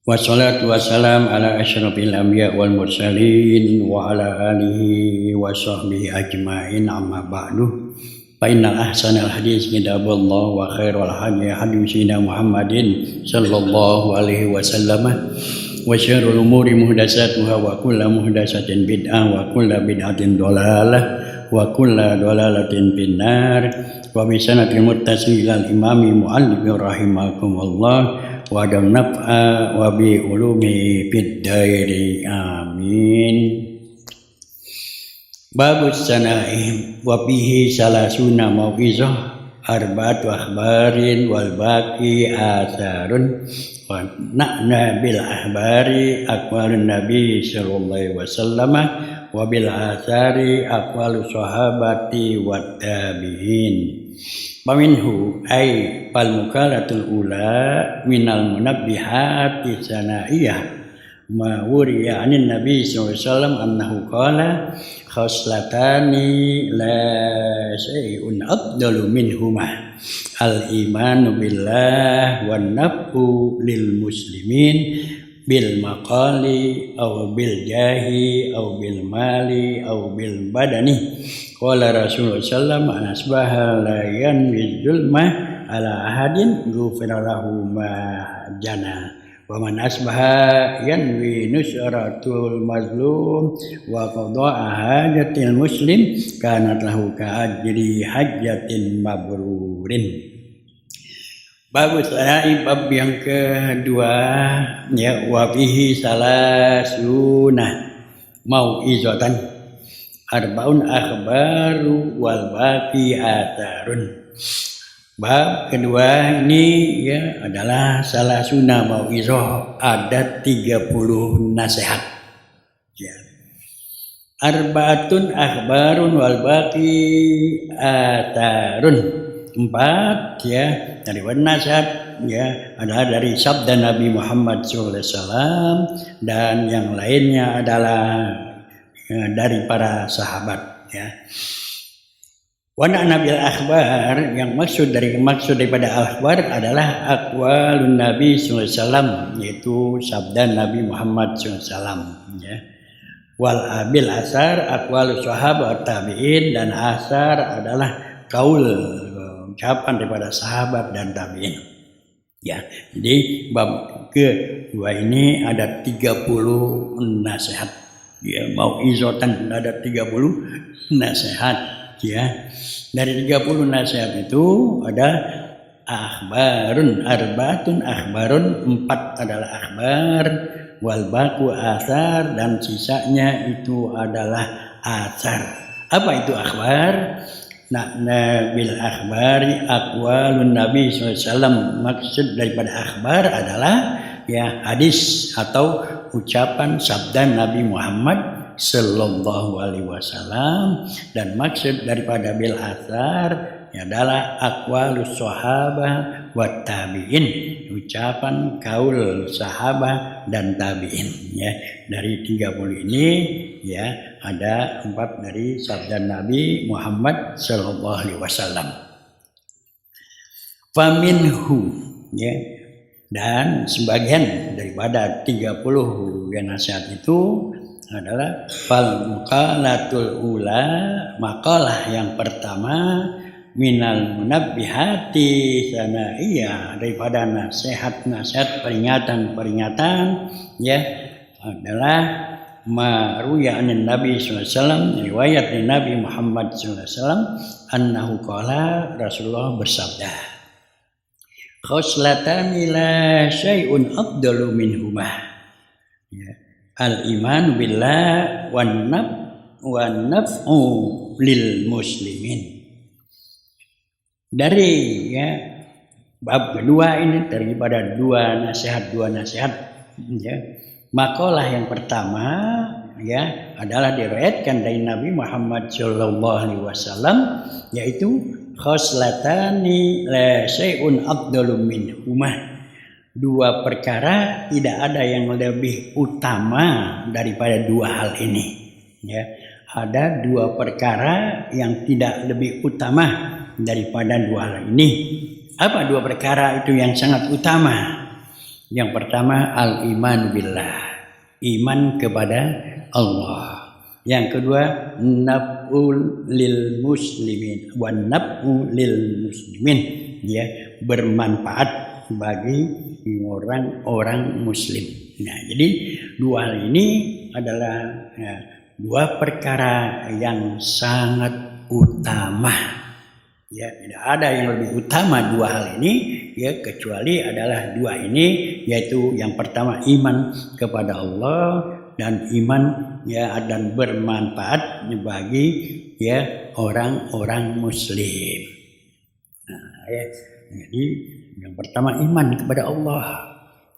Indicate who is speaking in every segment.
Speaker 1: Wassalatu wassalam ala asyrafil anbiya wal mursalin wa ala alihi wa sahbihi ajma'in amma ba'du. Fa innal ahsanal hadis kitabullah wa khairul hadi hadi sayyidina Muhammadin sallallahu alaihi wasallam wa syarrul umuri muhdatsatuha wa kullu muhdatsatin bid'ah wa kullu bid'atin dhalalah wa kullu dhalalatin finnar wa bi sanadil muttasil ilal imami muallif rahimakumullah wa adam naf'a wa bi ulumi fid dairi amin. Babus sana'i wa bihi salasuna mau'izah arba'atu akhbarin wal baqi atharun wa na'na bil ahbari aqwalun nabi sallallahu alaihi wasallam wa bil athari aqwalu sahabati wat tabi'in. Paminhu ay fal mukalatul ula minal munabbihati sana'iyah ma wuriya anin nabi sallallahu alaihi wasallam annahu qala khoslatani la syai'un afdalu minhuma al imanu billah wan naf'u lil muslimin bil maqali aw bil jahi aw bil mali aw bil badani. Qala Rasulullah sallallahu alaihi wasallam asbaha la yanwi zulma ala ahadin ghufira lahu ma jana wa man asbaha yanwi nusratul mazlum wa qada'a hajatil muslim kanat lahu ka ajri hajjatin mabrurin. Bab sana'i, bab yang kedua, ya, wa fihi salasuna mau'izatan arbaun akhbaru wal baqi atharun. Bab kedua ini ya adalah salasuna mau'izah, ada 30 nasihat. Ya. Arbaatun akhbarun wal baqi atharun. 4 ya dari nasihat ya adalah dari sabda Nabi Muhammad SAW dan yang lainnya adalah dari para sahabat ya. Wa nabil akhbar, yang maksud daripada akhbar adalah aqwalun Nabi SAW, yaitu sabda Nabi Muhammad SAW ya. Wal abil asar aqwalus sahabat tabi'in, dan asar adalah kaul ucapan daripada sahabat dan tabi'in. Ya, jadi bab kedua ini ada 30 nasihat. Ya, mau'izatan ada 30 nasihat ya. Dari 30 nasihat itu ada akhbarun arbaatun akhbarun, 4 adalah akhbar, wal baqu athar, dan sisanya itu adalah athar. Apa itu akhbar? Bil akhbari aqwalun nabi SAW. Maksud daripada akhbar adalah ya hadis atau ucapan sabda Nabi Muhammad sallallahu alaihi wasallam, dan maksud daripada bil athar adalah aqwalus sahabah wat tabi'in, ucapan kaul sahabah dan tabi'in ya. Dari 30 ini ya ada 4 dari sabda Nabi Muhammad sallallahu alaihi wasallam. Faminhu ya, dan sebagian daripada 30 nasihat itu adalah fal muqalatul ula, makalah yang pertama, minal munabbihati sana'iyah, daripada nasihat-nasihat peringatan ya, adalah maruya anin Nabi SAW, riwayat dari Nabi Muhammad SAW, annahu qala, Rasulullah bersabda, khoslatani la syai'un afdalu minhuma ya, al iman billah wan naf'u lil muslimin. Dari ya bab kedua ini daripada dua nasihat ya. Makalah yang pertama ya adalah diriwayatkan dari Nabi Muhammad sallallahu alaihi wasallam, yaitu khoslatani la syai'un afdalu minhuma. 2 perkara tidak ada yang lebih utama daripada 2 hal ini ya. Ada 2 perkara yang tidak lebih utama daripada 2 hal ini. Apa 2 perkara itu yang sangat utama? Yang pertama al-iman billah, iman kepada Allah. Yang kedua naf'ul lil muslimin wa naf'u lil muslimin, ya, bermanfaat bagi orang-orang muslim. Nah, jadi dua hal ini adalah dua perkara yang sangat utama. Ya, tidak ada yang lebih utama dua hal ini, ya, kecuali adalah dua ini, yaitu yang pertama iman kepada Allah dan iman, ya, dan bermanfaat bagi, ya, orang-orang muslim. Nah, ya, jadi yang pertama iman kepada Allah.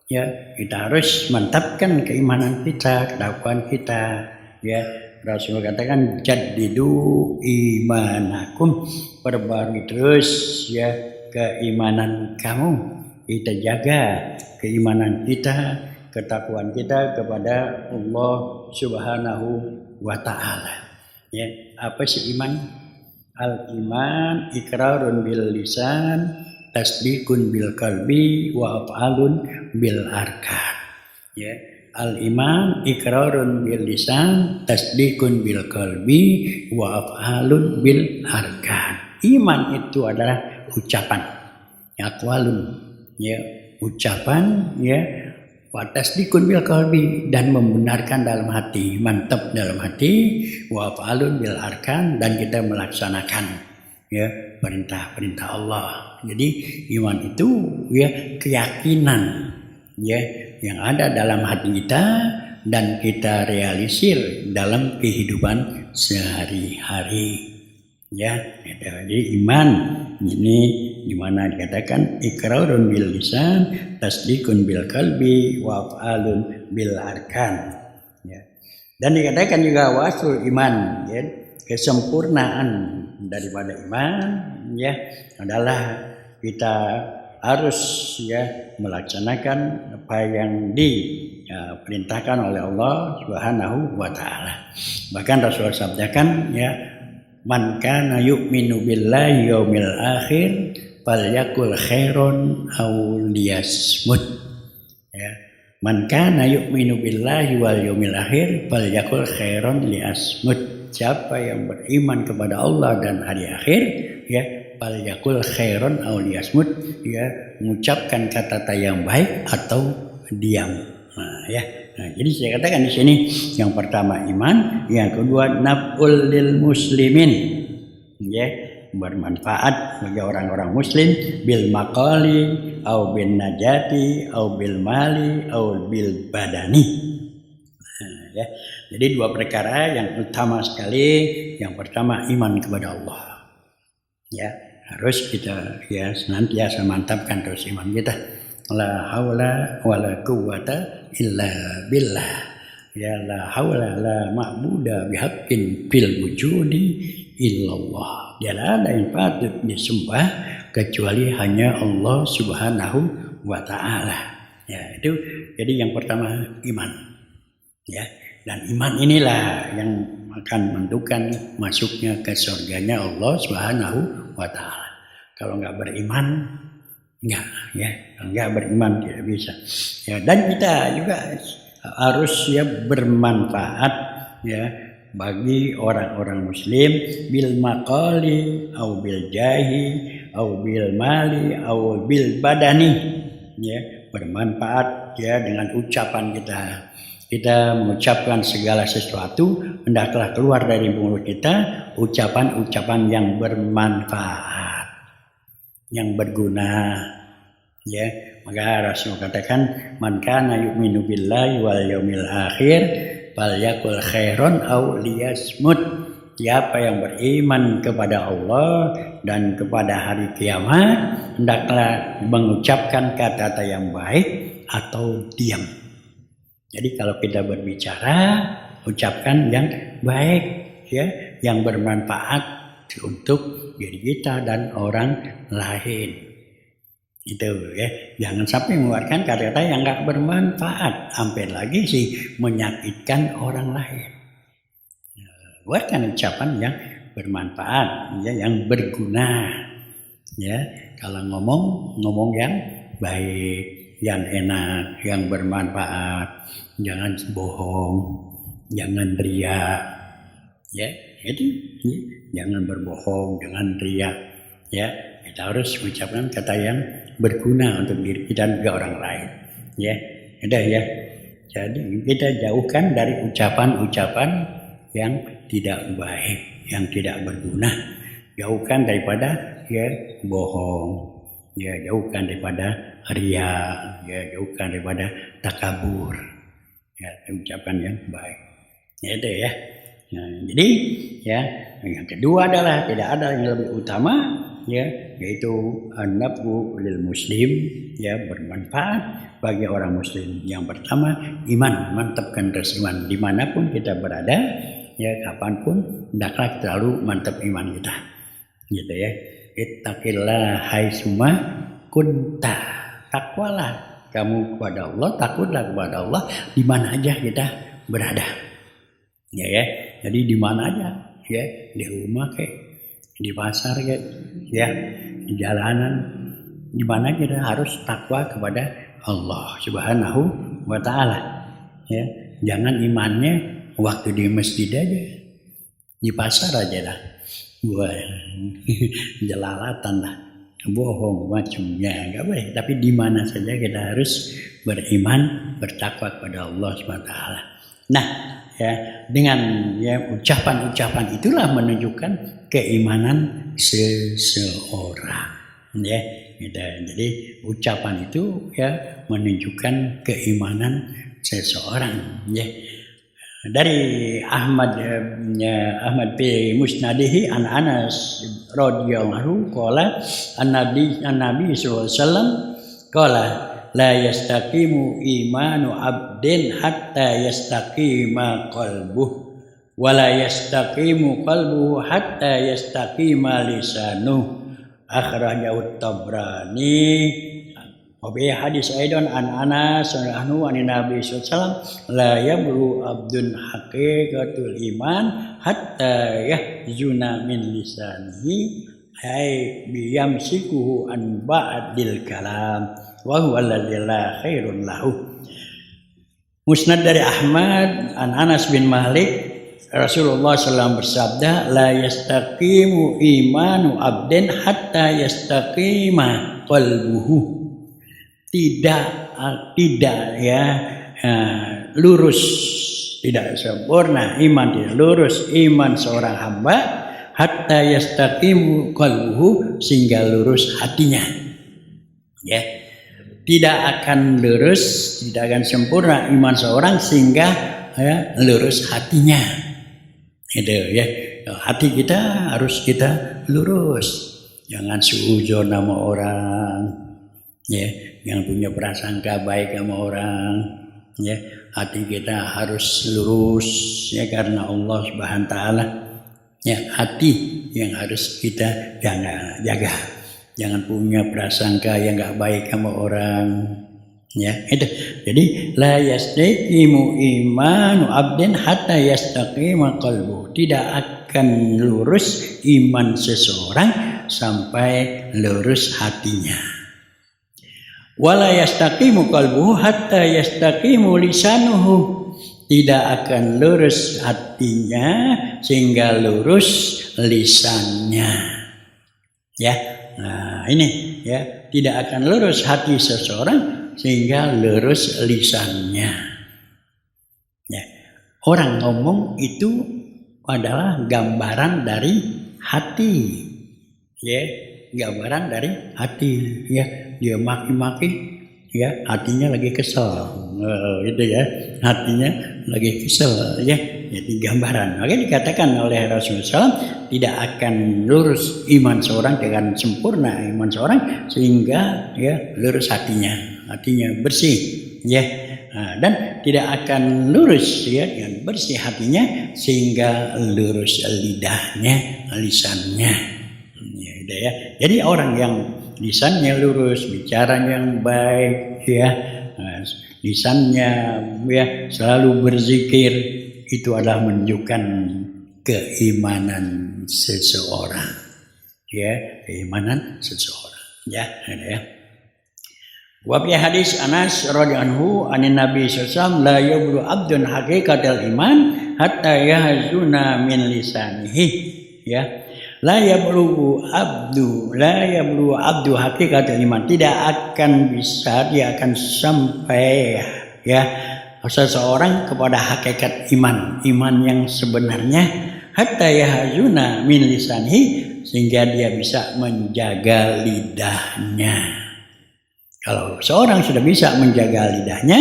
Speaker 1: Ya, kita harus mantapkan keimanan kita, ketakwaan kita, ya. Rasulullah katakan jaddidu imanakum, perbarui terus, ya, keimanan kamu. Kita jaga keimanan kita, ketakwaan kita kepada Allah Subhanahu wa taala. Ya, apa sih iman? Al-iman iqrarun bil lisan, tasdiqun bil qalbi, wa af'alun bil arkan. Ya, al-iman iqrarun bil lisan, tasdiqun bil qalbi, wa af'alun bil arkan. Iman itu adalah ucapan, aqwalun, ya, ucapan, ya, wa tasdiqun bil qalbi, dan membenarkan dalam hati, mantap dalam hati, wa af'alun bil arkan, dan kita melaksanakan, ya, perintah-perintah Allah. Jadi iman itu, ya, keyakinan, ya, yang ada dalam hati kita dan kita realisir dalam kehidupan sehari-hari. Ya, jadi iman ini dimana dikatakan iqrarun bil lisan, tasdiqun bil qalbi, wa af'alun bil arkan. Ya. Dan dikatakan juga wasul iman, ya, kesempurnaan daripada iman, ya, adalah kita harus, ya, melaksanakan apa yang diperintahkan oleh Allah Subhanahu wa taala. Bahkan Rasulullah sabdakan, ya, man kana yu'minu billahi yaumil akhir falyakul khairon aw liyasmut. Ya, man kana yu'minu billahi wal yaumil akhir falyakul khairon liyasmut. Siapa yang beriman kepada Allah dan hari akhir, ya, falyakul khairon aw liyasmut, ya, mengucapkan kata-kata yang baik atau diam. Nah, ya. Nah, jadi saya katakan di sini yang pertama iman, yang kedua naf'ul lil muslimin, ya, bermanfaat bagi orang-orang muslim bil maqali au bin najati au bil mali au bil badani. Nah, ya. Jadi dua perkara yang utama sekali. Yang pertama iman kepada Allah. Ya, harus kita, ya, senantiasa mantapkan terus iman kita. La haula wala quwwata illa billah. Ya, la haula la ma'buda bihaqqin fil wujudi illallah. Tidak ada yang patut disembah kecuali hanya Allah Subhanahu wa taala. Ya, itu jadi yang pertama iman. Ya, dan iman inilah yang akan menentukan masuknya ke surganya Allah Subhanahu wa taala. Kalau enggak beriman, enggak, ya, enggak beriman tidak bisa. Ya, dan kita juga harus, ya, bermanfaat, ya, bagi orang-orang muslim bil maqali au bil jahi au bil mali au bil badani, ya, bermanfaat, ya, dengan ucapan kita. Kita mengucapkan segala sesuatu, hendaklah keluar dari mulut kita ucapan-ucapan yang bermanfaat, yang berguna, ya. Maka Rasul katakan man kana yu'minu billahi wal yaumil akhir falyakul khairon aw liyasmut. Siapa yang beriman kepada Allah dan kepada hari kiamat, hendaklah mengucapkan kata-kata yang baik atau diam. Jadi kalau kita berbicara, ucapkan yang baik, ya, yang bermanfaat untuk diri kita dan orang lain. Itu, ya, jangan sampai mengeluarkan kata-kata yang enggak bermanfaat, sampai lagi sih menyakitkan orang lain. Buatkan ucapan yang bermanfaat, ya, yang berguna, ya. Kalau ngomong yang baik, yang enak, yang bermanfaat, jangan bohong, jangan riya, ya itu ya. Jangan berbohong, jangan riya, ya kita harus ucapkan kata yang berguna untuk diri kita dan juga orang lain, ya udah ya. Jadi kita jauhkan dari ucapan-ucapan yang tidak baik, yang tidak berguna. Jauhkan daripada ya bohong, ya jauhkan daripada riya, ya jauhkan daripada takabur. Ya, ucapan yang baik. Ya itu ya. Nah, jadi ya yang kedua adalah tidak ada yang lebih utama, ya yaitu an-nafu lil muslim, ya bermanfaat bagi orang muslim. Yang pertama iman, mantapkan terus iman dimanapun kita berada, ya kapanpun hendaklah selalu mantap iman kita, gitu ya. Ittaqillah haitsuma kunta, takwalah kamu kepada Allah, takutlah kepada Allah di mana aja kita berada, ya. Jadi di mana aja, ya di rumah kayak di pasar kayak, ya di jalanan, di mana kita harus takwa kepada Allah Subhanahu wa Ta'ala, ya. Jangan imannya waktu di masjid aja, di pasar aja dah, wah jelalatan lah, bohong macamnya nggak boleh. Tapi di mana saja kita harus beriman, bertakwa kepada Allah Subhanahu wa Ta'ala. Nah, ya dengan ya ucapan-ucapan itulah menunjukkan keimanan seseorang, ya. Jadi ucapan itu ya menunjukkan keimanan seseorang, ya. Dari Ahmad fi Musnadihi an Anas radhiyallahu qala an-nabi sallallahu alaihi wasallam qala la yastaqimu imanu abdin hatta yastaqima qalbuh wa la yastaqimu qalbuhu hatta yastaqima lisanuh. Akhrajahu Tabrani. Wa bi hadis aidan an Anas anhu an Nabi sallallahu alaihi wasallam la yablu abdun haqiqatul iman hatta yahzuna min lisanihi ay biyamsikuhu an ba'dil kalam wa huwa alladzi la khairun lahu. Musnad dari Ahmad an Anas bin Malik, Rasulullah SAW bersabda, la yastaqimu imanu abdin hatta yastaqima qalbuhu. Tidak ya lurus, tidak sempurna iman, tidak lurus iman seorang hamba hatta yastaqimu qalbuhu, sehingga lurus hatinya, ya. Tidak akan lurus, tidak akan sempurna iman seorang sehingga ya lurus hatinya. Itu ya, hati kita harus kita lurus, jangan suudzon sama orang, ya, yang punya prasangka baik sama orang, ya. Hati kita harus lurus, ya, karena Allah Subhanahu wa Ta'ala, ya, hati yang harus kita jaga. Jangan punya prasangka yang enggak baik sama orang, ya. Itu jadi la yastaqimu imanu abdin hatta yastaqima qalbu, tidak akan lurus iman seseorang sampai lurus hatinya. Wala yastaqimu qalbuhu hatta yastaqimu lisanuhu, tidak akan lurus hatinya sehingga lurus lisannya, ya. Nah ini ya, tidak akan lurus hati seseorang sehingga lurus lisannya, ya. Orang ngomong itu adalah gambaran dari hati, ya, gambaran dari hati, ya. Dia maki-maki, ya, hatinya lagi kesel, itu ya, hatinya lagi kesel, ya. Jadi gambaran. Makanya dikatakan oleh Rasulullah SAW, tidak akan lurus iman seorang dengan sempurna iman seorang sehingga ya lurus hatinya bersih, ya. Nah, dan tidak akan lurus, ya, dengan bersih hatinya sehingga lurus lidahnya, lisannya, ya. Jadi orang yang lisannya lurus, bicaranya yang baik, ya, lisannya ya selalu berzikir, itu adalah menunjukkan keimanan seseorang, ya, keimanan seseorang, ya. Wa fi hadis Anas radhiyallahu anhu anin Nabi sallallahu la yablu abdun haqiqatal iman hatta yahzuna min lisanihi. Ya. La yablu abdu haqiqatal iman, tidak akan bisa, dia akan sampai ya seseorang kepada hakikat iman yang sebenarnya hatta yahzuna min lisanihi, sehingga dia bisa menjaga lidahnya. Kalau seorang sudah bisa menjaga lidahnya,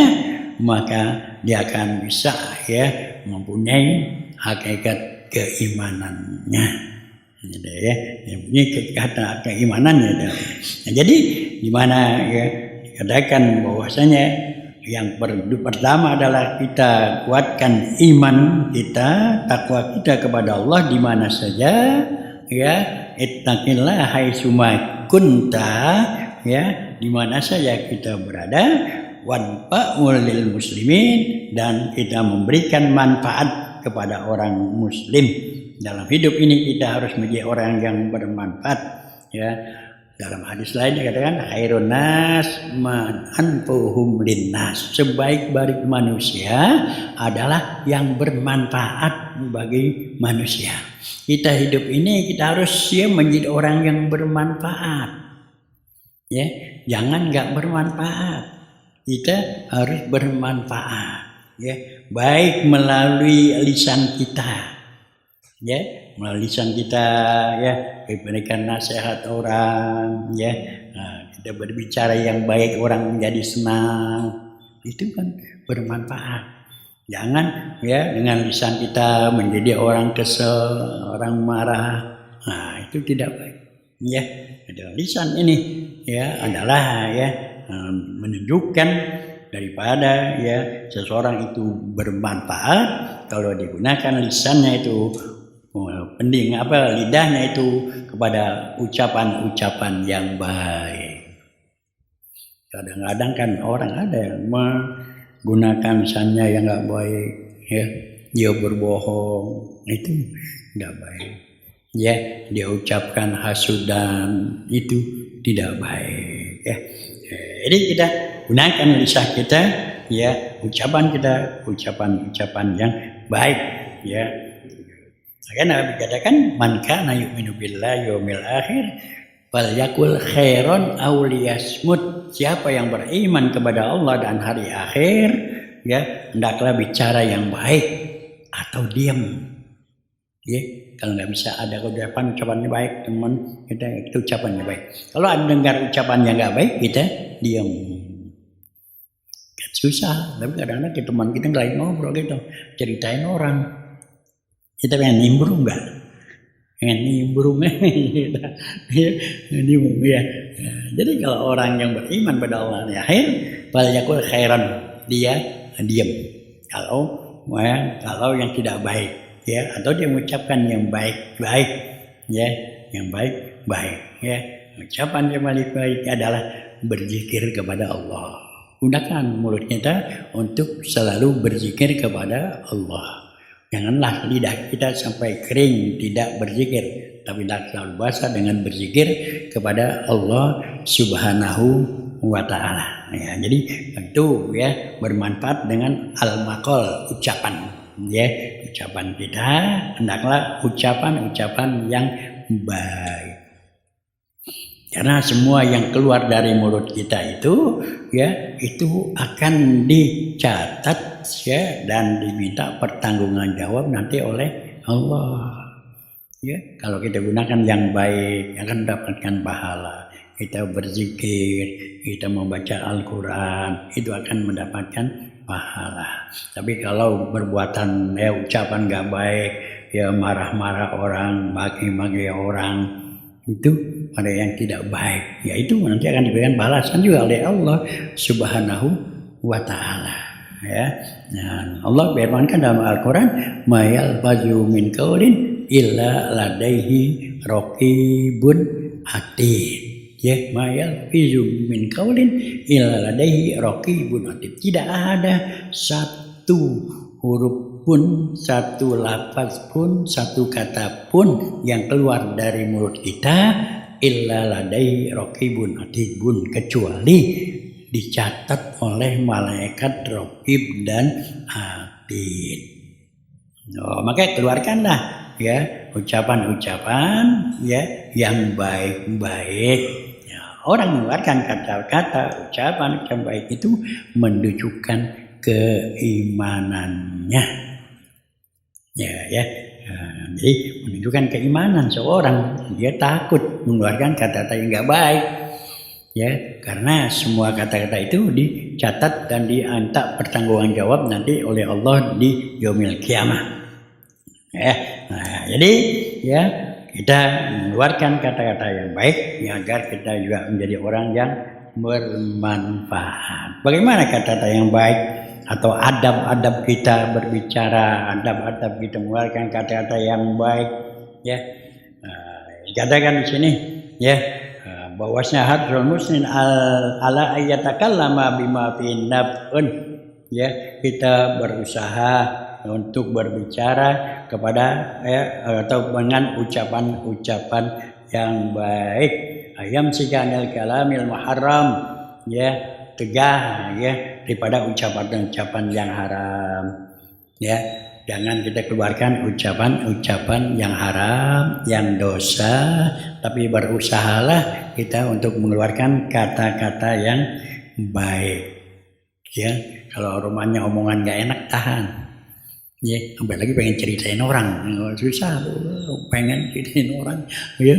Speaker 1: maka dia akan bisa ya mempunyai hakikat keimanannya. Jadi ya, ini kata keimanannya. Nah, jadi di mana ya dikatakan bahwasanya yang pertama adalah kita kuatkan iman kita, takwa kita kepada Allah di mana saja, ya, ittaqillah haitsuma kunta, ya, di mana saja kita berada, wanfa'ul lil muslimin, dan kita memberikan manfaat kepada orang muslim. Dalam hidup ini kita harus menjadi orang yang bermanfaat, ya. Dalam hadis lain dikatakan khairun nas man anfuhum linnas, sebaik-baik manusia adalah yang bermanfaat bagi manusia. Kita hidup ini kita harus ya menjadi orang yang bermanfaat. Ya, jangan enggak bermanfaat. Kita harus bermanfaat, ya, baik melalui lisan kita. Ya, melalui lisan kita ya memberikan nasihat orang, ya, nah, kita berbicara yang baik orang menjadi senang, itu kan bermanfaat. Jangan ya dengan lisan kita menjadi orang kesel, orang marah, nah itu tidak baik. Ya, lisan ini ya adalah ya menunjukkan daripada ya seseorang itu bermanfaat kalau digunakan lisannya itu lidahnya itu kepada ucapan-ucapan yang baik. Kadang-kadang kan orang ada yang menggunakan lisannya yang enggak baik, ya, dia berbohong, itu tidak baik. Ya, dia ucapkan hasudan, itu tidak baik, ya. Jadi kita gunakan lisan kita, ya, ucapan-ucapan yang baik, ya. Karena Nabi katakan man kana yu'minu billahi yawmil akhir falyakul khairan aw liyasmut. Siapa yang beriman kepada Allah dan hari akhir, ya, hendaklah bicara yang baik atau diam. Ya, kalau nggak bisa ada ucapan baik, teman kita itu ucapannya baik. Kalau ada dengar ucapannya nggak baik, kita diam. Kan susah, tapi kadang-kadang teman kita lagi ngobrol gitu, ceritain orang. Kita pengen nimbrung enggak? Pengen nimbrung ya. Jadi kalau orang yang beriman pada Allah di akhir, falyakul khairan, dia diam. Kalau yang tidak baik, ya, atau dia mengucapkan yang baik-baik, ya, yang baik-baik, ya. Ucapan yang baik-baik adalah berzikir kepada Allah. Gunakan mulut kita untuk selalu berzikir kepada Allah. Janganlah lidah kita sampai kering tidak berzikir, tapi selalu basah dengan berzikir kepada Allah Subhanahu wa Ta'ala. Ya, jadi itu ya bermanfaat dengan al-maqal, ucapan, ya, ucapan kita hendaklah ucapan yang baik. Karena semua yang keluar dari mulut kita itu, ya, itu akan dicatat, ya, dan diminta pertanggungan jawab nanti oleh Allah. Ya, kalau kita gunakan yang baik akan mendapatkan pahala. Kita berzikir, kita membaca Al-Quran, itu akan mendapatkan pahala. Tapi kalau perbuatan ucapan gak baik, ya marah-marah orang, maki-maki orang, itu ada yang tidak baik, ya itu nanti akan diberikan balasan juga oleh Allah Subhanahu wa Ta'ala, ya. Nah, Allah berfirman dalam Al-Quran, mayal baju min qaulin illa ladaihi raqibun atid. Ya, mayal baju min qaulin illa ladaihi raqibun atid. Tidak ada satu huruf pun, satu lafaz pun, satu kata pun yang keluar dari mulut kita illa ladai raqibun atidun, kecuali dicatat oleh malaikat Raqib dan Atid. Maka keluarkanlah ya ucapan-ucapan ya yang baik-baik. Ya, orang mengeluarkan kata-kata ucapan yang baik itu menunjukkan keimanannya. Ya. Jadi menunjukkan keimanan seorang, dia takut mengeluarkan kata-kata yang enggak baik. Ya, karena semua kata-kata itu dicatat dan diantak pertanggungjawab nanti oleh Allah di yaumil kiamah. Jadi ya kita mengeluarkan kata-kata yang baik ya, agar kita juga menjadi orang yang bermanfaat. Bagaimana kata-kata yang baik atau adab-adab kita berbicara, adab-adab kita mengeluarkan kata-kata yang baik ya. Dikatakan di sini ya bahwasanya hadrul muslim ala ayatakallama bima fi naf'un ya, kita berusaha untuk berbicara kepada atau dengan ucapan-ucapan yang baik. Ayam sikanil kalamil muharram ya, tegah ya daripada ucapan-ucapan yang haram ya. Jangan kita keluarkan ucapan-ucapan yang haram, yang dosa, tapi berusahalah kita untuk mengeluarkan kata-kata yang baik ya. Kalau rumahnya omongan gak enak, tahan ya, sampai lagi pengen ceritain orang, susah, pengen ceritain orang ya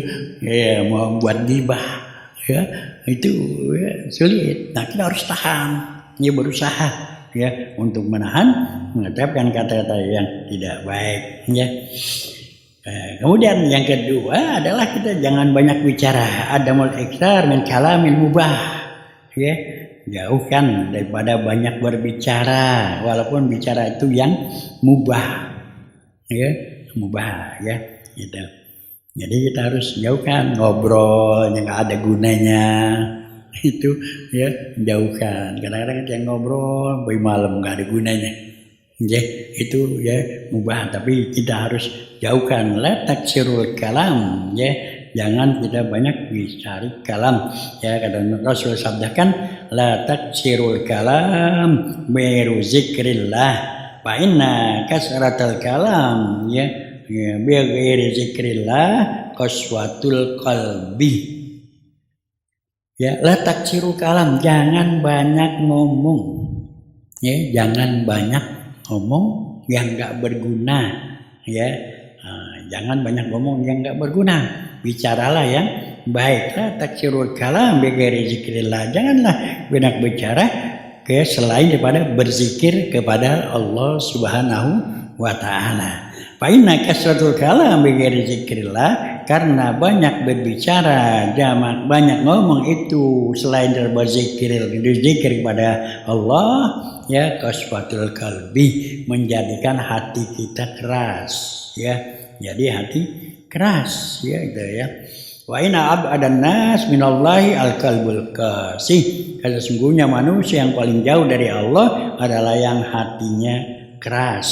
Speaker 1: mau buat gibah ya, itu ya, sulit. Nah kita harus tahan ya, berusaha ya untuk menahan mengucapkan kata-kata yang tidak baik ya. Kemudian yang kedua adalah kita jangan banyak bicara, adamul iktsar min kalamil mubah ya, jauhkan daripada banyak berbicara walaupun bicara itu yang mubah ya, mubah ya gitu. Jadi kita harus jauhkan ngobrol yang gak ada gunanya, itu ya jauhkan. Kadang-kadang kita ngobrol boy malam gak ada gunanya ya, itu ya mubah, tapi kita harus jauhkan. La taksirul kalam ya, jangan kita banyak bicara kalam ya. Kadang Rasul sabdakan la taksirul kalam biru zikrillah fa inna kasratal kalam ya biru zikrillah qaswatul qalbi ya. La taksirul kalam, jangan banyak ngomong ya, jangan banyak ngomong yang enggak berguna ya. Jangan banyak ngomong yang enggak berguna, bicaralah yang baik. La taksirul kalam bi ghairi zikrillah, janganlah banyak bicara ke selain daripada berzikir kepada Allah Subhanahu wa taala. Fa inna kasratul kalam bi ghairi zikrillah, karena banyak berbicara, banyak ngomong itu selain dari berzikir kepada Allah ya, qaswatul qalbi, menjadikan hati kita keras ya. Jadi hati keras ya itu ya. Wa inna ab'adan nas minallahi al-qalbul qasih, karena sesungguhnya manusia yang paling jauh dari Allah adalah yang hatinya keras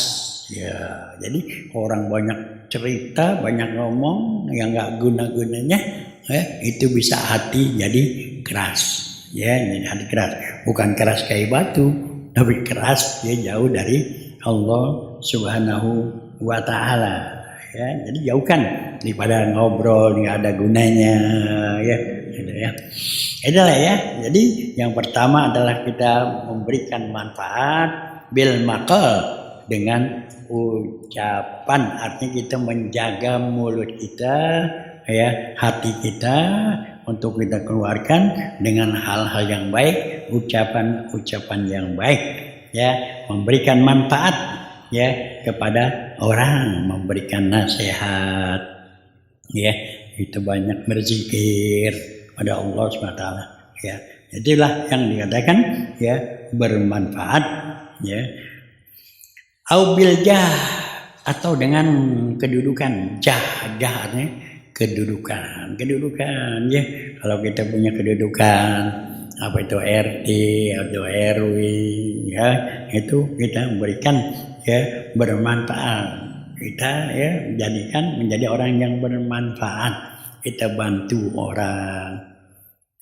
Speaker 1: ya. Jadi orang banyak cerita, banyak ngomong yang enggak guna-gunanya ya, itu bisa hati jadi keras ya. Jadi hati keras, bukan keras kayak batu, tapi keras ya, jauh dari Allah Subhanahu wa taala ya. Jadi jauhkan daripada ngobrol yang ada gunanya ya, gitu ya. Itulah ya. Jadi yang pertama adalah kita memberikan manfaat bil maqal, dengan ucapan, artinya kita menjaga mulut kita ya, hati kita untuk kita keluarkan dengan hal-hal yang baik, ucapan-ucapan yang baik ya, memberikan manfaat ya kepada orang, memberikan nasihat ya, itu banyak berzikir pada Allah SWT ya. Itulah yang dikatakan ya bermanfaat ya. Au bil jah, atau dengan kedudukan. Jah artinya kedudukan ya. Kalau kita punya kedudukan apa itu RT atau RW ya, itu kita memberikan ya bermanfaat, kita ya jadikan menjadi orang yang bermanfaat, kita bantu orang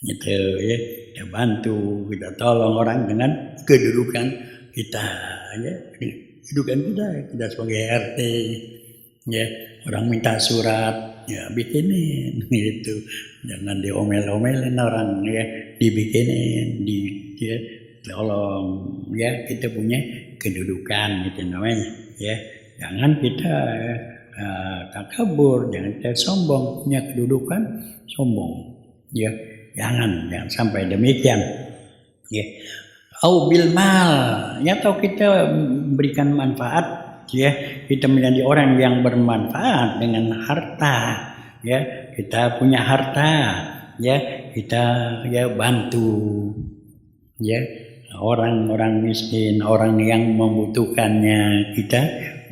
Speaker 1: gitu ya. kita bantu, kita tolong orang dengan kedudukan kita, ya, kedudukan kita sebagai RT, ya, orang minta surat, ya bikinin gitu, jangan diomel-omelin orang, ya, dibikinin, ya, tolong, ya, kita punya kedudukan gitu namanya, ya, jangan kita takabur, jangan kita sombong, punya kedudukan sombong, ya, jangan sampai demikian, ya. Au bil mal, ya, atau kita memberikan manfaat, ya, kita menjadi orang yang bermanfaat dengan harta, ya, kita punya harta, ya, kita, ya, bantu, ya, orang-orang miskin, orang yang membutuhkannya kita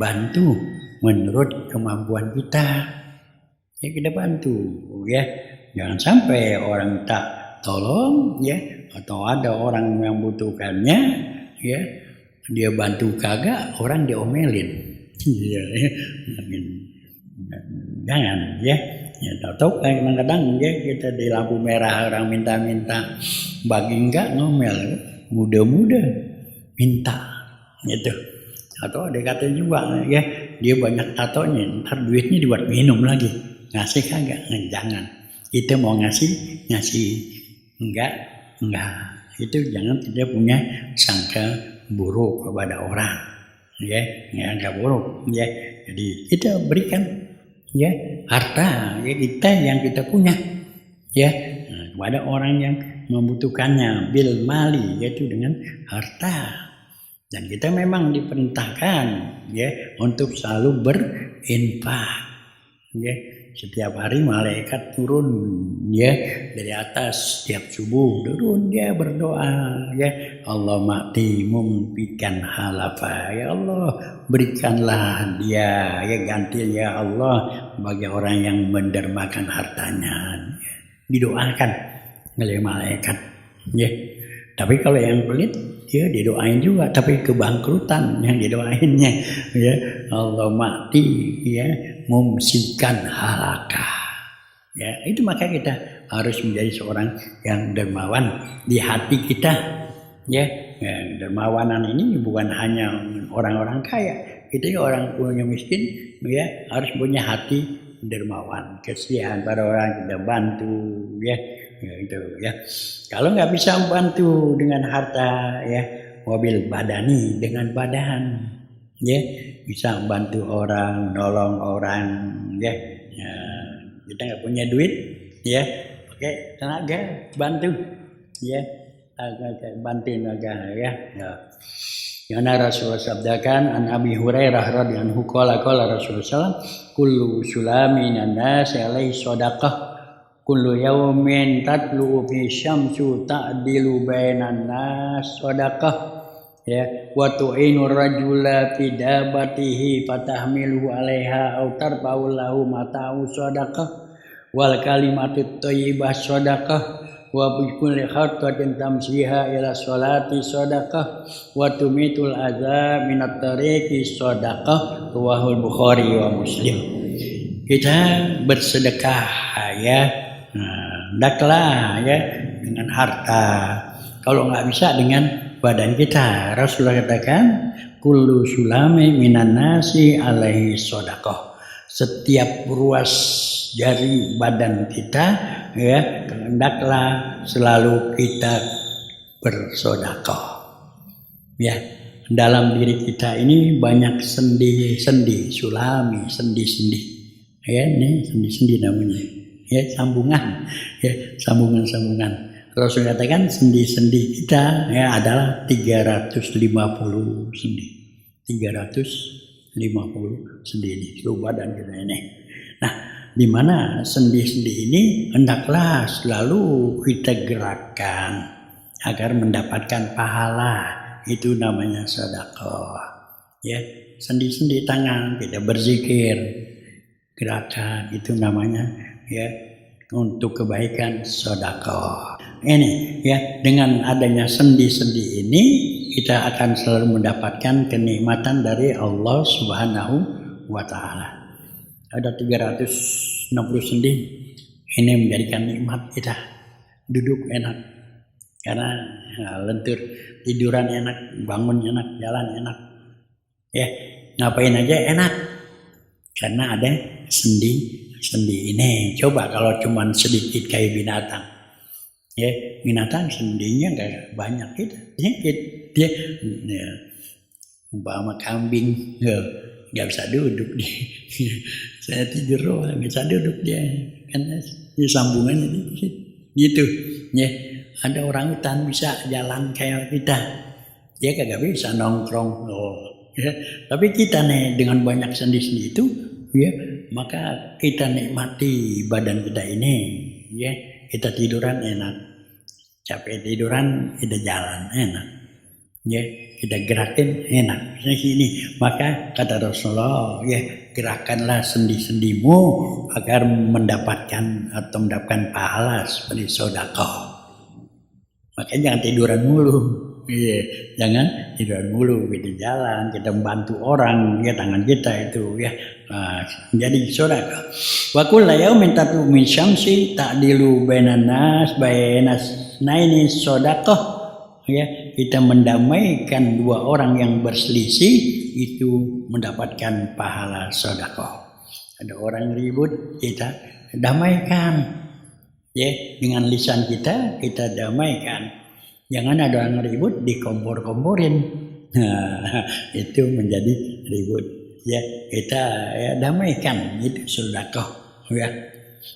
Speaker 1: bantu menurut kemampuan kita, ya, kita bantu, ya, jangan sampai orang tak tolong, ya, atau ada orang yang membutuhkannya, ya, dia bantu kagak, orang diomelin, ya, jangan, ya, tahu kadang-kadang, ya, kita di lampu merah orang minta bagi enggak ngomel, muda-muda minta gitu, atau ada kata juga, ya, dia banyak tatonya, ntar duitnya dibuat minum lagi, ngasih kagak, jangan, kita mau ngasih enggak, itu jangan tidak punya sangka buruk kepada orang, ya, enggak buruk, ya, jadi kita berikan, ya, harta, ya, kita yang kita punya, ya, kepada orang yang membutuhkannya bil mali, yaitu dengan harta. Dan kita memang diperintahkan, ya, untuk selalu berinfak, ya, setiap hari malaikat turun, ya, dari atas setiap subuh turun, dia berdoa, ya, Allah ma'ti mumpikan halafa, ya Allah berikanlah dia, ya, ganti, ya Allah, bagi orang yang mendermakan hartanya, didoakan oleh malaikat, ya. Tapi kalau yang pelit, dia didoain juga, tapi kebangkrutan yang didoainnya, ya, Allah mati, ya, mumsikan halaka, ya, itu maka kita harus menjadi seorang yang dermawan di hati kita, ya, dermawanan ini bukan hanya orang-orang kaya, kita orang punya miskin, ya, harus punya hati dermawan, kasihan pada orang kita bantu, ya, itu, ya. Kalau nggak bisa membantu dengan harta, ya, mobil badani dengan badan, ya, bisa membantu orang, nolong orang, ya, kita nggak punya duit, ya, pakai tenaga bantu, ya, bantuin aja, ya. Karena Rasulullah sabdakan, an Abi Hurairah radhiyallahu anhu qala Rasulullah kullu sulamin an-nas alaihi shadaqah kullu yawmin tatlu fi syamsu ta'dilu bainan nas shadaqah, ya, wa tu'inu rajula fi dabatihi fatahmilu 'alaiha aw tarfa'u lahu mata'u shadaqah wal kalimatu thayyibah shadaqah wa bi kulli khatwatin tamsiha ila sholati shadaqah wa tumitul adza minat tariqi shadaqah, rawahul Bukhari wa Muslim. Kita bersedekah, ya, hendaklah, ya, dengan harta. Kalau nggak bisa dengan badan kita, Rasulullah katakan kullu sulami minan nasi alaihi shadaqah. Setiap ruas jari badan kita, ya, hendaklah selalu kita bersedekah, ya. Dalam diri kita ini banyak sendi-sendi, sulami, sendi-sendi, ya, ini sendi-sendi namanya, ya, sambungan, ya, sambungan-sambungan. Rasul katakan sendi-sendi kita, ya, adalah 350 sendi, 350 sendi ini seluruh badan kita ini. Nah, di mana sendi-sendi ini hendaklah selalu kita gerakkan agar mendapatkan pahala, itu namanya sedekah, ya. Sendi-sendi tangan kita berzikir, gerakan, itu namanya, ya, untuk kebaikan sedekah. Ini, ya, dengan adanya sendi-sendi ini kita akan selalu mendapatkan kenikmatan dari Allah Subhanahu wa Ta'ala. Ada 360 sendi, ini menjadikan nikmat kita, duduk enak, karena lentur, tiduran enak, bangun enak, jalan enak, ya ngapain aja enak, karena ada sendi ini. Coba kalau cuman sedikit kayak binatang, ya binatang sendinya nggak banyak, gitu sedikit dia, ya, umpama kambing nggak bisa duduk dia. Saya tidur nggak bisa duduk dia, karena sambungannya dikit gitu, ya. Ada orang hutan bisa jalan kayak kita, dia kagak bisa nongkrong, ya. Tapi kita nih dengan banyak sendi-sendi itu, ya, maka kita nikmati badan kita ini, ya. Kita tiduran enak, capek tiduran kita jalan enak, ya. Kita gerakin enak. Ini maka kata Rasulullah, ya, gerakanlah sendi-sendimu agar mendapatkan pahala seperti sedekah. Makanya jangan tiduran mulu, iya, jangan tiduran mulu. Kita jalan, kita membantu orang, ya tangan kita itu, ya. Jadi sedekah. Wa kullu yaumin tatu min syamsi ta'dilu bainan nas naini sedekah. Ya, kita mendamaikan dua orang yang berselisih itu mendapatkan pahala sedekah. Ada orang ribut, kita damaikan. Ya, dengan lisan kita damaikan. Jangan ada orang ribut dikompor-komporin. Nah, itu menjadi ribut. Ya, kita damaikan, itu sedekah, ya.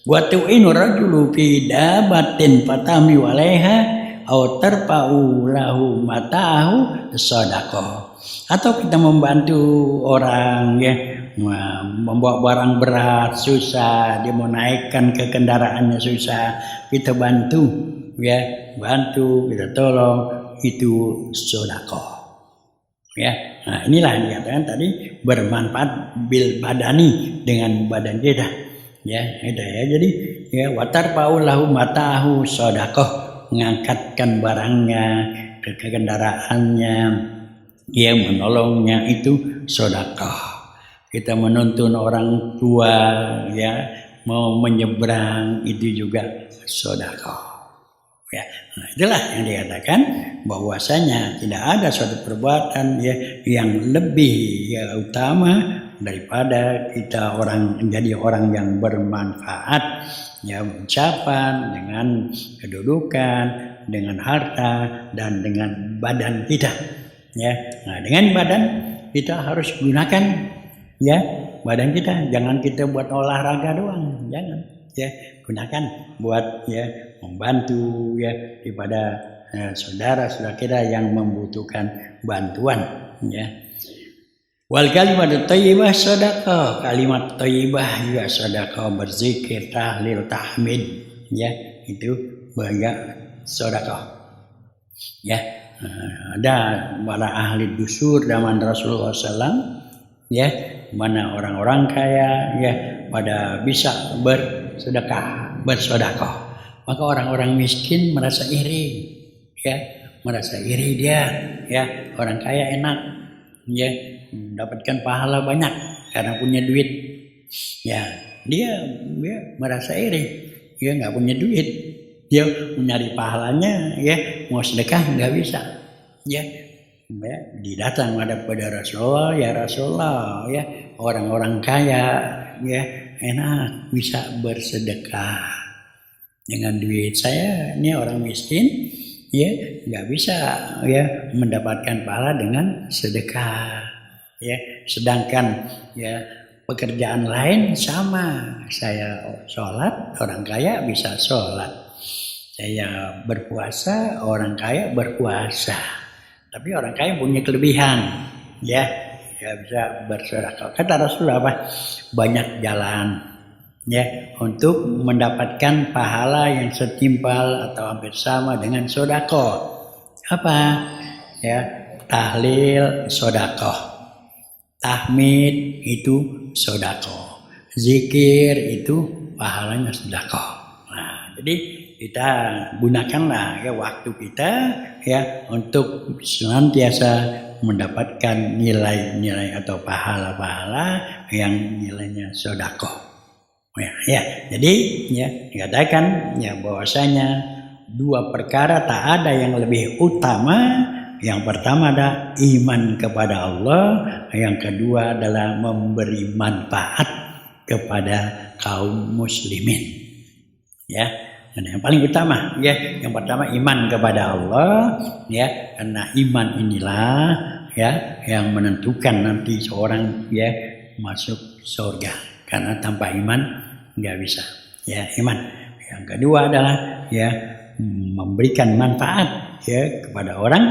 Speaker 1: Wa tu'inu rajulu fi dabatin fatami walaiha aw tarfa'u lahu matahu sedekah. Atau kita membantu orang, ya, membawa barang berat susah, dia mau naikkan ke kendaraannya susah, kita bantu, ya, kita tolong, itu sedekah, ya. Nah, inilah yang dikatakan tadi bermanfaat bil badani, dengan badan kita, ya, ya. Jadi, ya, watar paulahu matahu sedekah, mengangkatkan barangnya ke kendaraannya, ya, menolongnya, itu sedekah. Kita menuntun orang tua, ya, mau menyeberang, itu juga sedekah, ya. Nah, itulah yang dikatakan bahwasanya tidak ada suatu perbuatan, ya, yang lebih, ya, utama daripada kita menjadi orang yang bermanfaat, ya, ucapan, dengan kedudukan, dengan harta, dan dengan badan kita, ya. Nah, dengan badan kita harus gunakan, ya, badan kita, jangan kita buat olahraga doang, jangan, ya, gunakan buat, ya, membantu, ya, daripada saudara-saudara kita yang membutuhkan bantuan, ya. Wal kalimat thayyibah sedekah, kalimat thayyibah juga sedekah, berzikir, tahlil, tahmid, ya, itu banyak sedekah, ya. Ada para ahli dusur zaman Rasulullah SAW, ya, mana orang-orang kaya, ya, pada bisa bersedekah. Maka orang-orang miskin merasa iri, ya, dia, ya, orang kaya enak, ya, mendapatkan pahala banyak karena punya duit, ya, dia merasa iri, dia nggak punya duit, dia mencari pahalanya, ya, mau sedekah nggak bisa, ya. Didatang pada Rasulullah, ya Rasulullah, ya, orang-orang kaya, ya, enak bisa bersedekah dengan duit saya, ini orang miskin, ya, nggak bisa, ya, mendapatkan pahala dengan sedekah, ya. Sedangkan, ya, pekerjaan lain sama, saya sholat, orang kaya bisa sholat, saya berpuasa, orang kaya berpuasa. Tapi orang kaya punya kelebihan, ya, bisa bersedekah. Kata Rasulullah apa? Banyak jalan, ya, untuk mendapatkan pahala yang setimpal atau hampir sama dengan sedekah. Apa? Ya, tahlil sedekah, tahmid itu sedekah, zikir itu pahalanya sedekah. Nah, jadi kita gunakanlah, ya, waktu kita, ya, untuk senantiasa mendapatkan nilai-nilai atau pahala-pahala yang nilainya sedekah, ya. Jadi, ya, dikatakan, ya, bahwasanya dua perkara tak ada yang lebih utama. Yang pertama adalah iman kepada Allah, yang kedua adalah memberi manfaat kepada kaum muslimin. Ya, dan yang paling utama ya, yang pertama iman kepada Allah ya, karena iman inilah ya yang menentukan nanti seorang ya masuk surga. Karena tanpa iman nggak bisa. Ya, iman. Yang kedua adalah ya memberikan manfaat ya kepada orang,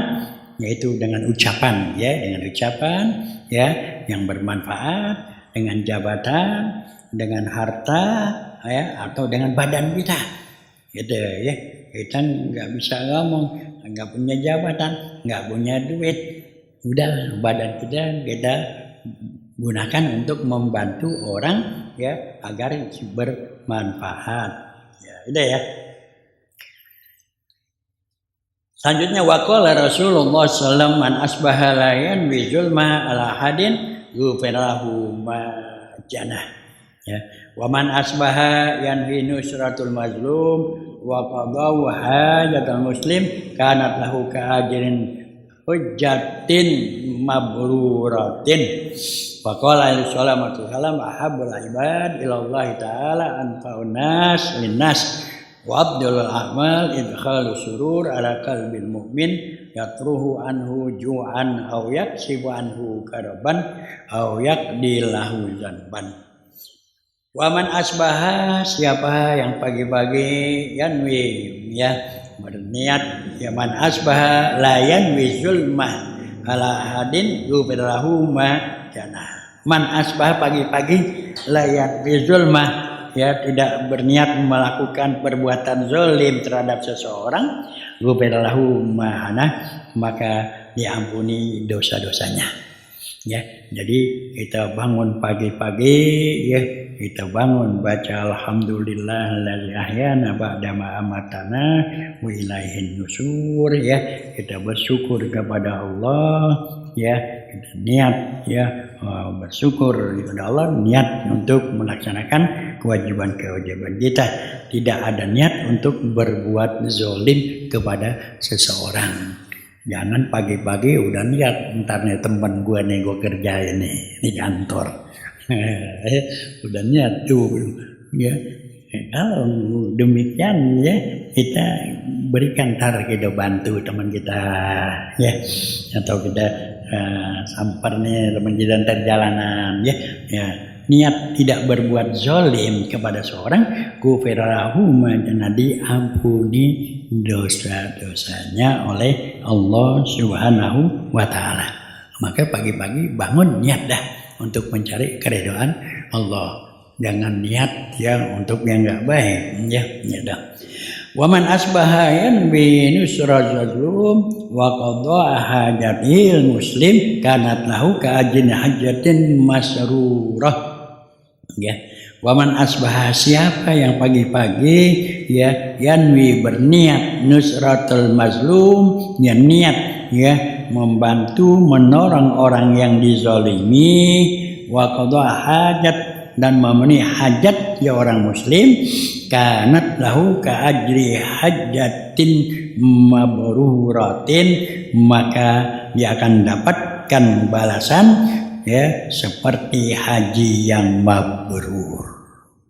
Speaker 1: yaitu dengan ucapan ya yang bermanfaat, dengan jabatan, dengan harta ya atau dengan badan kita gitu ya. Kita nggak bisa ngomong, nggak punya jabatan, nggak punya duit, udah badan kita gunakan untuk membantu orang ya agar bermanfaat ya, udah ya. Selanjutnya waqala Rasulullah sallallahu man asbaha layan bi zulma ala hadin ghufirahu ma janah ya. Wa man asbaha yanhi nusratul mazlum wa qadahu hajatul muslim kanat lahu ka ajrin hujjatin mabruratin. Faqala sallallahu alaihi wasallam ahabbul ibad ila Allah taala anfa'un nas linnas wa abdul a'mal idkhalu surur ala qalbil mu'min yatruhu anhu ju'an aw yaksibu anhu karaban aw yaqdi lahu zanban. Wa man asbaha, siapa yang pagi-pagi yanwi ya berniat ya, man asbaha la yanwi zulma ala hadin ghufirahu ma janah. Man asbaha pagi-pagi la yanwi zulma ya tidak berniat melakukan perbuatan zalim terhadap seseorang, ghufirahu ma hana, maka diampuni dosa-dosanya. Ya, jadi kita bangun pagi-pagi ya, kita bangun baca alhamdulillahilladzi ahyana ba'da ma amatana wa ilaihin nusur ya, kita bersyukur kepada Allah ya, kita niat ya bersyukur kepada Allah, niat untuk melaksanakan kewajiban-kewajiban kita, tidak ada niat untuk berbuat zalim kepada seseorang. Jangan pagi-pagi udah niat ntar nih teman gue nih gue kerjain nih di kantor udah niat tuh ya. Kalau demikian ya kita berikan, ntar kita bantu teman kita ya, atau kita sampar nih teman kita ntar jalanan ya, ya. Niat tidak berbuat zalim kepada seorang, ghufirahu ma janah, diampuni dosa-dosanya oleh Allah Subhanahu wa taala. Maka pagi-pagi bangun niat dah untuk mencari keridhaan Allah. Jangan niat ya untuk yang enggak baik ya, ya dah. Wa man asbaha yanbi nusratul wa qada hajatil muslim kanat lahu ka ajrin hajatin masrurah. Ya, waman asbaha, siapa yang pagi-pagi ya yanwi berniat nusratul mazlum, ya niat ya membantu menolong orang yang dizalimi, wa qada hajat, dan memenuhi hajat ya orang muslim, kanat lahu ka ajri hajatin mabruratin, maka dia akan dapatkan balasan ya seperti haji yang mabrur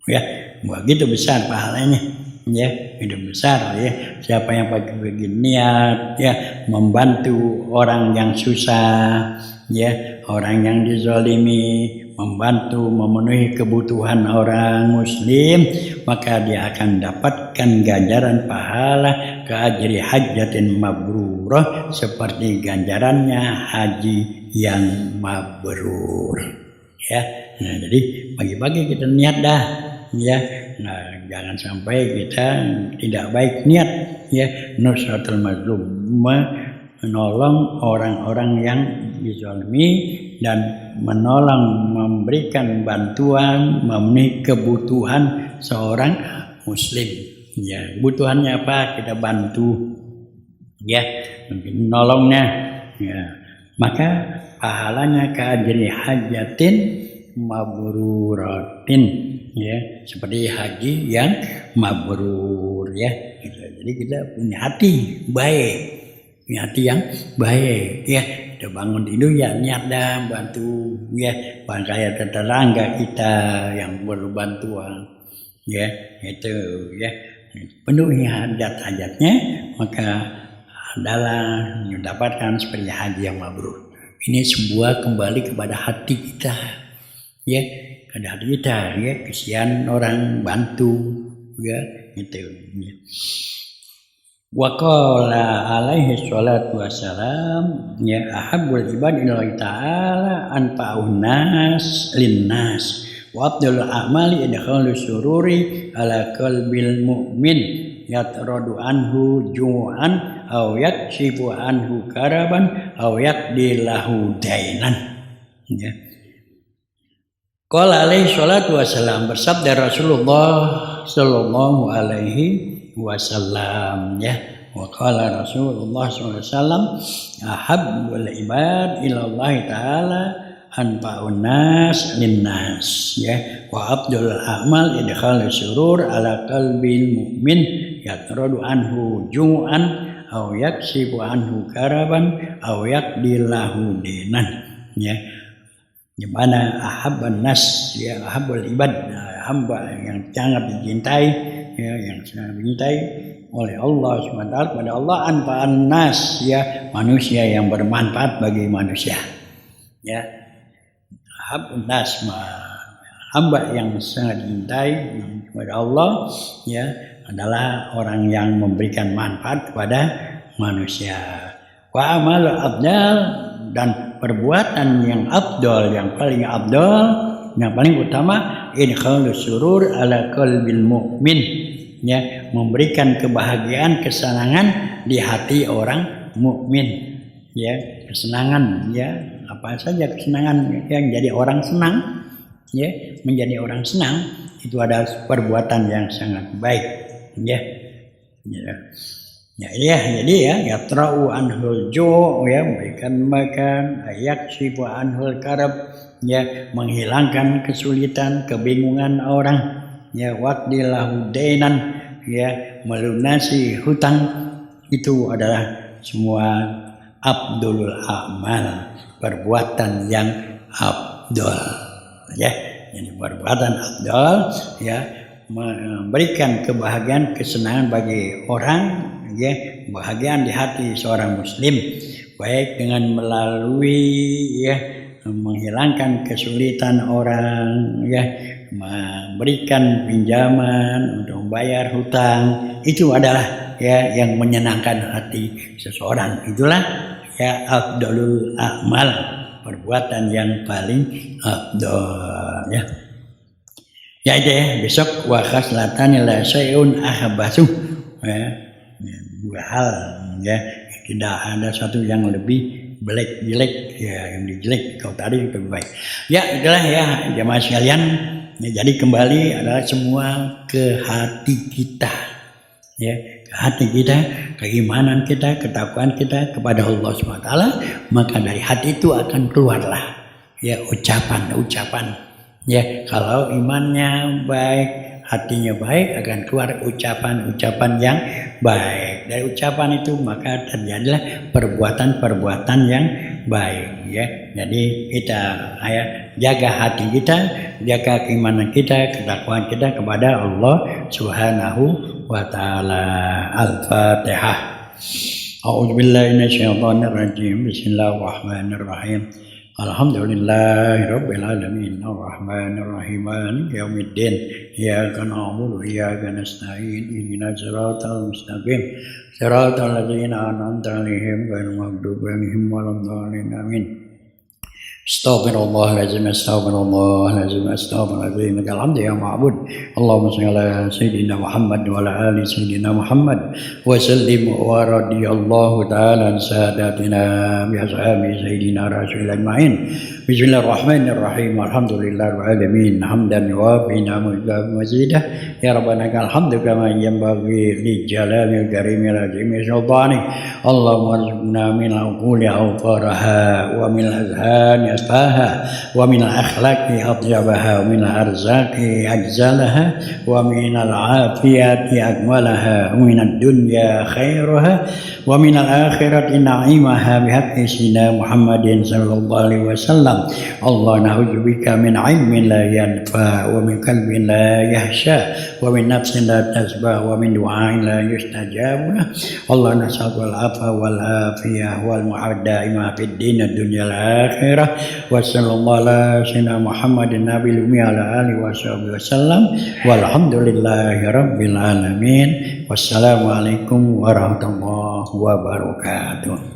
Speaker 1: ya, begitu besar pahalanya ya, itu besar ya. Siapa yang pagi-pagi niat ya membantu orang yang susah ya, orang yang dizalimi, membantu memenuhi kebutuhan orang muslim, maka dia akan dapatkan ganjaran pahala keajri hajatin mabrurah, seperti ganjarannya haji yang mabrur ya. Nah, jadi pagi-pagi kita niat dah ya. Nah, jangan sampai kita tidak baik niat ya, nusratul mazlum, menolong orang-orang yang dizalimi dan menolong, memberikan bantuan, memenuhi kebutuhan seorang muslim ya. Kebutuhannya apa, kita bantu ya, menolongnya ya, maka pahalanya ka ajri hajatin mabruratin ya, seperti haji yang mabrur ya. Jadi kita punya hati baik, punya hati yang baik ya. Kita bangun tidur ya niat dan bantu ya, kayak tetangga kita yang perlu bantuan ya, itu ya, penuhi hajat-hajatnya, maka adalah mendapatkan seperti haji yang mabrur. Ini sebuah kembali kepada hati kita ya, pada hati kita ya, kesian orang bantu ya, itu ya. Wa qala alaihi salatu wassalam ya ahabbul ibad ilallahi ta'ala anfa'un nas linnas wa afdalul a'mali idkhalus sururi ala qalbil mu'min yatradu anhu ju'an aw yakshifu anhu karaban aw yakdi lahu dainan ya. Qala alaihi salatu wassalam, bersabda Rasulullah sallallahu alaihi wasallam ya, wa qala Rasulullah sallallahu alaihi wasallam ahabbul ibad ilallahi ta'ala anfa'un nas linnas ya, wa afdalul a'mal idkhalus surur ala qalbil mu'min yatradu anhu ju'an aw yakshifu anhu karaban aw yakdi lahu dinan ya. Di mana ahabban nas ya, ahabbul ibad, hamba yang sangat dicintai ya, yang sangat dicintai oleh Allah SWT, pada Allah anfa'an nas ya, manusia yang bermanfaat bagi manusia ya. Ahabbun nas, hamba yang sangat dicintai kepada Allah ya, adalah orang yang memberikan manfaat kepada manusia. Wa amal abdal, dan perbuatan yang afdal, yang paling afdal, yang paling utama, idkhalus surur ala qalbil mu'min ya, memberikan kebahagiaan, kesenangan di hati orang mukmin ya, kesenangan ya, apa saja kesenangan yang jadi orang senang ya, menjadi orang senang, itu adalah perbuatan yang sangat baik ya. Ya, jadi ya, yatra'u anhul ju' ya, memberikan makan, yakshifu anhul karab ya, menghilangkan kesulitan, kebingungan orang ya, waqdilahu dainan ya, melunasi hutang, itu adalah semua afdalul a'mal, perbuatan yang afdal ya. Jadi perbuatan afdal ya, memberikan kebahagiaan, kesenangan bagi orang ya, kebahagiaan di hati seorang muslim, baik dengan melalui ya, menghilangkan kesulitan orang ya, memberikan pinjaman untuk membayar hutang, itu adalah ya yang menyenangkan hati seseorang. Itulah ya afdalul a'mal, perbuatan yang paling afdal ya. Ya itu ya, besok wa khaslatan la syai'un ahabbasu ya, dua hal ya, tidak ada satu yang lebih jelek ya, yang dijelek kau tadi lebih baik ya. Itulah ya jemaah sekalian ya, jadi kembali adalah semua ke hati kita ya, ke hati kita, keimanan kita, ketakwaan kita kepada Allah SWT, maka dari hati itu akan keluarlah ya ucapan ya. Kalau imannya baik, hatinya baik, akan keluar ucapan-ucapan yang baik. Dari ucapan itu maka terjadilah perbuatan-perbuatan yang baik ya. Jadi kita jaga hati kita, jaga keimanan kita, ketakwaan kita kepada Allah Subhanahu wa taala. Al-Fatihah. A'udzubillahi minasyaitonir rajim. Bismillahirrahmanirrahim. Alhamdulillahirabbil alamin arrahmanir rahim maliki yaumiddin iyyaka na'budu wa iyyaka nasta'in ihdinas siratal mustaqim siratal ladzina an'amta 'alaihim ghairil maghdubi 'alaihim waladdallin amin. Astaghfirullahaladzim, astaghfirullahaladzim, alhamdulillah ya ma'bud. Allahumma shalli ala sayyidina Muhammad wa ala ali sayyidina Muhammad wa sallim wa radiyallahu ta'ala an sadatina bi ashabi sayyidina rasulillah ajma'in. Bismillahirrahmanirrahim. Alhamdulillahil alamin hamdan yuwafi ni'amahu mazidah ya rabbana alhamdu kama yanbaghi li jalalil karimil azimi sultani. Allahumma arzuqna min al-quli awfaraha wa min al-azhani أنفاها ومن الأخلاق أطيبها ومن الأرزاق أجزلها ومن العافية أكملها ومن الدنيا خيرها ومن الآخرة نعيمها بحق سيدنا محمد صلى الله عليه وسلم. الله نعوذ بك من علم لا ينفع ومن قلب لا يخشى ومن نفس لا تشبع ومن دعاء لا يستجاب له. الله نسألك العفو والعافية والمعافاة دائمة في الدين الدنيا الآخرة. وصلى الله على سيدنا محمد النبي الأمي على آله وصحبه وسلم والحمد لله رب العالمين. Wassalamualaikum warahmatullahi wabarakatuh.